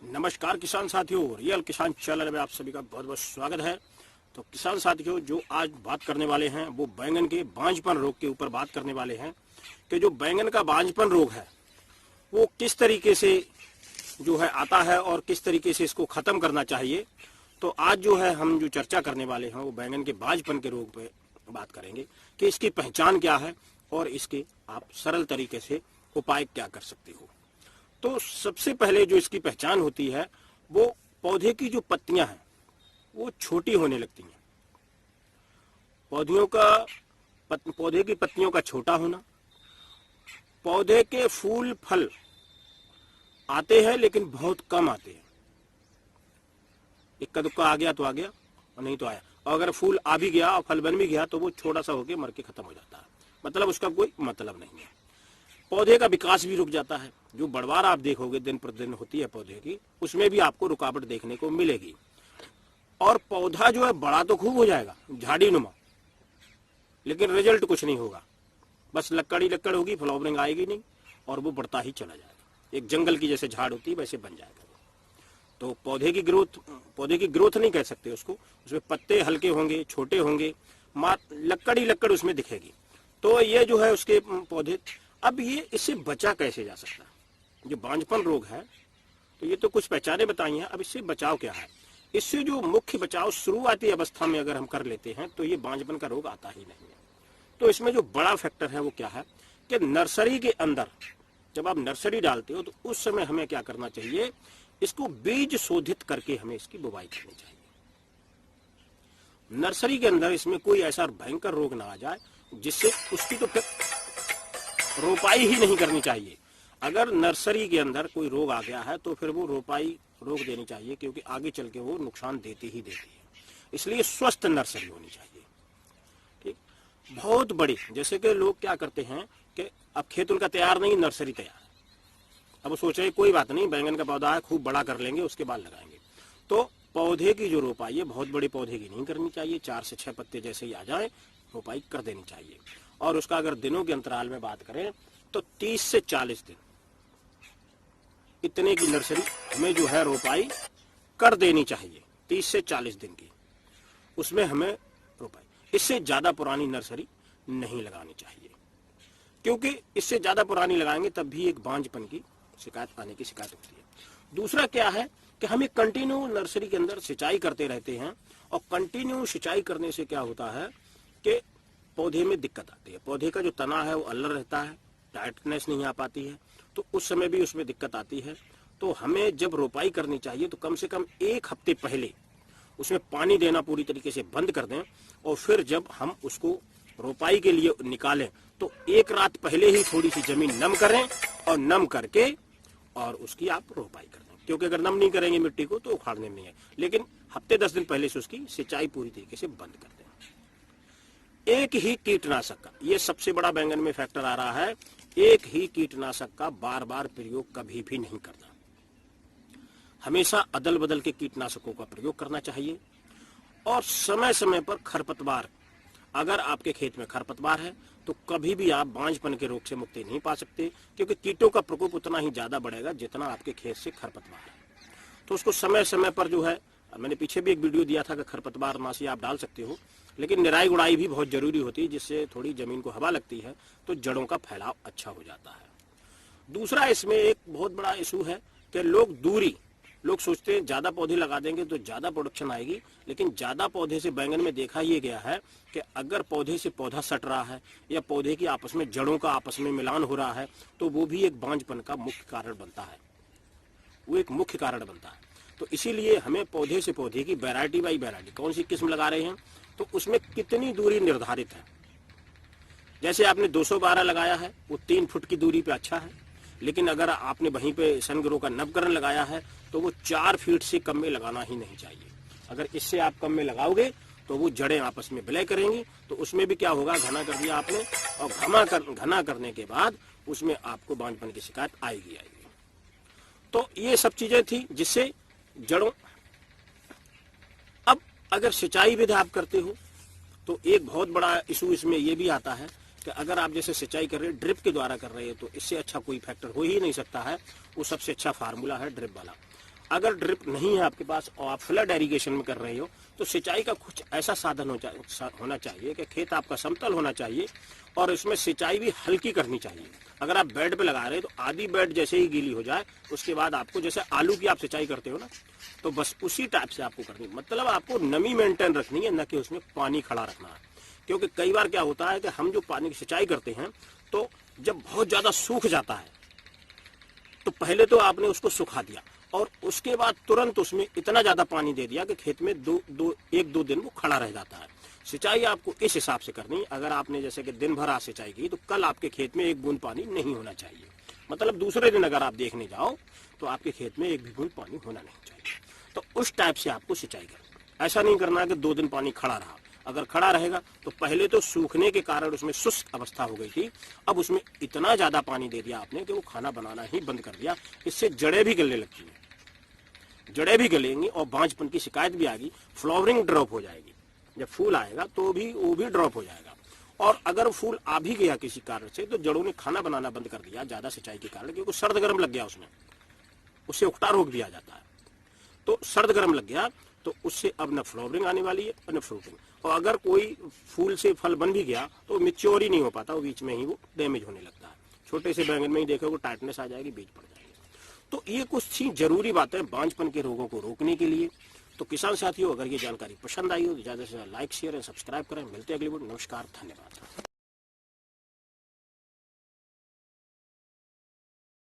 नमस्कार किसान साथियों, रियल किसान चैनल में आप सभी का बहुत बहुत स्वागत है। तो किसान साथियों, जो आज बात करने वाले हैं वो बैंगन के बांझपन रोग के ऊपर बात करने वाले हैं कि जो बैंगन का बांझपन रोग है वो किस तरीके से जो है आता है और किस तरीके से इसको खत्म करना चाहिए। तो आज जो है हम जो चर्चा करने वाले हैं वो बैंगन के बांझपन के रोग पे बात करेंगे कि इसकी पहचान क्या है और इसके आप सरल तरीके से उपाय क्या कर सकते हो। तो सबसे पहले जो इसकी पहचान होती है वो पौधे की जो पत्तियां हैं वो छोटी होने लगती हैं। पौधे की पत्तियों का छोटा होना, पौधे के फूल फल आते हैं लेकिन बहुत कम आते हैं। इक्का दुक्का आ गया तो आ गया और नहीं तो आया, और अगर फूल आ भी गया और फल बन भी गया तो वो छोटा सा होकर मर के खत्म हो जाता है, मतलब उसका कोई मतलब नहीं है। पौधे का विकास भी रुक जाता है। जो बढ़वार आप देखोगे दिन प्रतिदिन होती है पौधे की, उसमें भी आपको रुकावट देखने को मिलेगी। और पौधा जो है बड़ा तो खूब हो जाएगा, झाड़ी नुमा, लेकिन रिजल्ट कुछ नहीं होगा। बस लक्कड़ ही लक्कड़ होगी, फ्लावरिंग आएगी नहीं और वो बढ़ता ही चला जाएगा। एक जंगल की जैसे झाड़ होती है वैसे बन जाएगा। तो पौधे की ग्रोथ नहीं कह सकते उसको। उसमें पत्ते हल्के होंगे, छोटे होंगे, लक्कड़ ही लक्कड़ उसमें दिखेगी। तो ये जो है उसके पौधे। अब ये इससे बचा कैसे जा सकता है? जो बांझपन रोग है तो ये तो कुछ पहचाने बताई हैं। अब इससे बचाव क्या है? इससे जो मुख्य बचाव शुरुआती अवस्था में अगर हम कर लेते हैं तो ये बांझपन का रोग आता ही नहीं है। तो इसमें जो बड़ा फैक्टर है वो क्या है कि नर्सरी के अंदर जब आप नर्सरी डालते हो तो उस समय हमें क्या करना चाहिए, इसको बीज शोधित करके हमें इसकी बुवाई करनी चाहिए। नर्सरी के अंदर इसमें कोई ऐसा भयंकर रोग ना आ जाए जिससे उसकी तो फिर रोपाई ही नहीं करनी चाहिए। अगर नर्सरी के अंदर कोई रोग आ गया है तो फिर वो रोपाई रोक देनी चाहिए, क्योंकि आगे चल के वो नुकसान देती ही देती है। इसलिए स्वस्थ नर्सरी होनी चाहिए। ठीक, बहुत बड़ी, जैसे कि लोग क्या करते हैं कि अब खेत उनका तैयार नहीं, नर्सरी तैयार है। अब वो सोच रहे कोई बात नहीं, बैंगन का पौधा है खूब बड़ा कर लेंगे उसके बाद लगाएंगे। तो पौधे की जो रोपाई है बहुत बड़े पौधे की नहीं करनी चाहिए। 4 से 6 पत्ते जैसे ही आ जाए रोपाई कर देनी चाहिए। और उसका अगर दिनों के अंतराल में बात करें तो 30 से 40 दिन इतने की नर्सरी हमें जो है रोपाई कर देनी चाहिए। 30 से 40 दिन की उसमें हमें रोपाई। इससे ज्यादा पुरानी नर्सरी नहीं लगानी चाहिए, क्योंकि इससे ज्यादा पुरानी लगाएंगे तब भी एक बांझपन की शिकायत आने की शिकायत होती है। दूसरा क्या है कि हमें कंटिन्यू नर्सरी के अंदर सिंचाई करते रहते हैं, और कंटिन्यू सिंचाई करने से क्या होता है कि पौधे में दिक्कत आती है। पौधे का जो तना है वो अलग रहता है, टाइटनेस नहीं आ पाती है, तो उस समय भी उसमें दिक्कत आती है। तो हमें जब रोपाई करनी चाहिए तो कम से कम 1 हफ्ते पहले उसमें पानी देना पूरी तरीके से बंद कर दें, और फिर जब हम उसको रोपाई के लिए निकालें तो 1 रात पहले ही थोड़ी सी जमीन नम करें, और नम करके और उसकी आप रोपाई कर दें। क्योंकि अगर नम नहीं करेंगे मिट्टी को तो उखाड़ने में नहीं है, लेकिन हफ्ते 10 दिन पहले से उसकी सिंचाई पूरी तरीके से बंद कर दें। एक ही कीटनाशक का, ये सबसे बड़ा बैंगन में फैक्टर आ रहा है, एक ही कीटनाशक का बार बार प्रयोग कभी भी नहीं करना। हमेशा अदल बदल के कीटनाशकों का प्रयोग करना चाहिए। और समय समय पर खरपतवार, अगर आपके खेत में खरपतवार है तो कभी भी आप बांझपन के रोग से मुक्ति नहीं पा सकते, क्योंकि कीटों का प्रकोप उतना ही ज्यादा बढ़ेगा जितना आपके खेत से खरपतवार है। तो उसको समय समय पर जो है, मैंने पीछे भी एक वीडियो दिया था कि खरपतवार नाशी आप डाल सकते हो, लेकिन निराई गुड़ाई भी बहुत जरूरी होती है, जिससे थोड़ी जमीन को हवा लगती है तो जड़ों का फैलाव अच्छा हो जाता है। दूसरा इसमें एक बहुत बड़ा इशू है कि लोग सोचते हैं ज्यादा पौधे लगा देंगे तो ज्यादा प्रोडक्शन आएगी, लेकिन ज्यादा पौधे से बैंगन में देखा ये गया है कि अगर पौधे से पौधा सट रहा है या पौधे की आपस में जड़ों का आपस में मिलान हो रहा है तो वो भी एक बांझपन का मुख्य कारण बनता है। वो एक मुख्य कारण बनता है। तो इसीलिए हमें पौधे से पौधे की वैरायटी बाई वैरायटी, कौन सी किस्म लगा रहे हैं तो उसमें कितनी दूरी निर्धारित है। जैसे आपने 212 लगाया है वो 3 फुट की दूरी पे अच्छा है, लेकिन अगर आपने वहीं पे सनग्रो का नवकरण लगाया है तो वो 4 फीट से कम में लगाना ही नहीं चाहिए। अगर इससे आप कम में लगाओगे तो वो जड़ें आपस में विलय करेंगी, तो उसमें भी क्या होगा, घना कर दिया आपने, और घना करने के बाद उसमें आपको बांझपन की शिकायत आएगी। तो ये सब चीजें थी जिससे जड़ों। अब अगर सिंचाई विधि आप करते हो तो एक बहुत बड़ा इशू इसमें यह भी आता है कि अगर आप जैसे सिंचाई कर रहे हैं ड्रिप के द्वारा कर रहे हैं तो इससे अच्छा कोई फैक्टर हो ही नहीं सकता है। वो सबसे अच्छा फार्मूला है ड्रिप वाला। अगर ड्रिप नहीं है आपके पास और आप फ्लड इरिगेशन में कर रहे हो तो सिंचाई का कुछ ऐसा साधन होना चाहिए कि खेत आपका समतल होना चाहिए और इसमें सिंचाई भी हल्की करनी चाहिए। अगर आप बेड पे लगा रहे हो तो आधी बेड जैसे ही गीली हो जाए उसके बाद आपको, जैसे आलू की आप सिंचाई करते हो ना, तो बस उसी टाइप से आपको करनी, मतलब आपको नमी मेंटेन रखनी है, न कि उसमें पानी खड़ा रखना है। क्योंकि कई बार क्या होता है कि हम जो पानी की सिंचाई करते हैं तो जब बहुत ज्यादा सूख जाता है तो पहले तो आपने उसको सुखा दिया और उसके बाद तुरंत उसमें इतना ज्यादा पानी दे दिया कि खेत में एक दो दिन वो खड़ा रह जाता है। सिंचाई आपको इस हिसाब से करनी, अगर आपने जैसे कि दिन भर आज सिंचाई की तो कल आपके खेत में एक बूंद पानी नहीं होना चाहिए। मतलब दूसरे दिन अगर आप देखने जाओ तो आपके खेत में एक भी बूंद पानी होना नहीं चाहिए। तो उस टाइप से आपको सिंचाई करनी। ऐसा नहीं करना है कि 2 दिन पानी खड़ा रहा। अगर खड़ा रहेगा तो पहले तो सूखने के कारण उसमें शुष्क अवस्था हो गई थी, अब उसमें इतना ज्यादा पानी दे दिया आपने कि वो खाना बनाना ही बंद कर दिया। इससे जड़ें भी गलने लगती हैं, जड़ें भी गलेंगी और बांझपन की शिकायत भी आएगी, फ्लावरिंग ड्रॉप हो जाएगी। जब फूल आएगा तो भी वो भी ड्रॉप हो जाएगा। और अगर फूल आ भी गया किसी कारण से तो जड़ों ने खाना बनाना बंद कर दिया ज्यादा सिंचाई के कारण, क्योंकि सर्द गर्म लग गया उसमें, उससे उकटा रोक दिया जाता है। तो सर्द गर्म लग गया तो उससे अब न फ्लावरिंग आने वाली है और न फ्रूटिंग। और अगर कोई फूल से फल बन भी गया तो मैच्योर ही नहीं हो पाता, वो बीच में ही वो डैमेज होने लगता है। छोटे से बैंगन में ही देखोगे टाइटनेस आ जाएगी, बीज पड़ जाएगी। तो ये कुछ सी जरूरी बातें बांझपन के रोगों को रोकने के लिए। तो किसान साथियों, अगर ये जानकारी पसंद आई हो तो ज्यादा से ज्यादा लाइक, शेयर एंड सब्सक्राइब करें। मिलते हैं अगली वीडियो। नमस्कार, धन्यवाद।